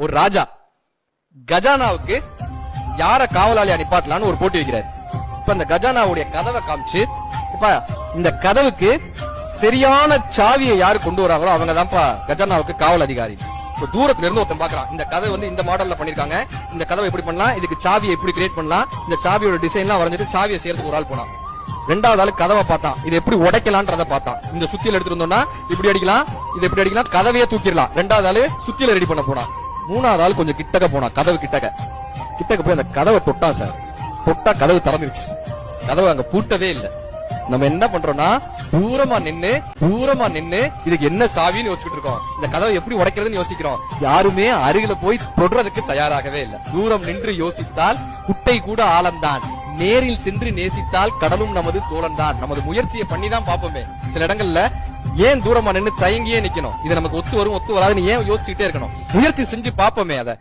ஒரு ராஜா கஜானாவுக்கு யார காவலாளியா நிப்பாட்டலான்னு ஒரு போட்டி வைக்கிறாரு. இப்ப இந்த கஜானாவுடைய கதவை காமிச்சு, இப்ப இந்த கதவுக்கு சரியான சாவியை யாரு கொண்டு வராங்களோ அவங்க தான்ப்பா கஜானாவுக்கு காவல் அதிகாரி. இப்ப தூரத்துல இருந்து ஒருத்தன் பாக்குறான், இந்த கதை வந்து இந்த மாடல்ல பண்ணிருக்காங்க, இந்த கதவை எப்படி பண்ணலாம், இதுக்கு சாவியை எப்படி கிரியேட் பண்ணலாம், இந்த சாவியோட டிசைன்லாம் வரைஞ்சிட்டு சாவியை சேர்த்து ஒரு ஆள் போனான். ரெண்டாவது ஆளு கதவை பார்த்தான், இது எப்படி உடைக்கலான்றத பார்த்தான். இந்த சுத்தியில எடுத்துட்டு இருந்தோம்னா இப்படி அடிக்கலாம், இது எப்படி அடிக்கலாம், கதவையே தூக்கிடலாம். ரெண்டாவது ஆளு சுத்தியில ரெடி பண்ண போனான். மூணாவது ஆள் கொஞ்சம் கிட்டக்க போனான், கதவு கிட்டக்க போய் அந்த கதவை தொட்டான் சார். தொட்டா கதவு திறந்துருச்சு. கதவை அங்க பூட்டவே இல்லை. நம்ம என்ன பண்றோம்னா தூரமா நின்னு இதுக்கு என்ன சாவின்னு யோசிச்சுட்டு இருக்கோம், இந்த கதவை எப்படி உடைக்கிறதுன்னு யோசிக்கிறோம். யாருமே அருகில போய் தொடுறதுக்கு தயாராகவே இல்லை. தூரம் நின்று யோசித்தால் குட்டை கூட ஆழம்தான், நேரில் சென்று நேசித்தால் கடலும் நமது தோழன்தான். நமது முயற்சியை பண்ணி தான் பாப்போமே. சில இடங்கள்ல ஏன் தூரமா நின்று தயங்கியே நிக்கணும், இது நமக்கு ஒத்து வரும் ஒத்து வராதுன்னு ஏன் யோசிச்சுட்டே இருக்கணும், முயற்சி செஞ்சு பாப்போமே. அதை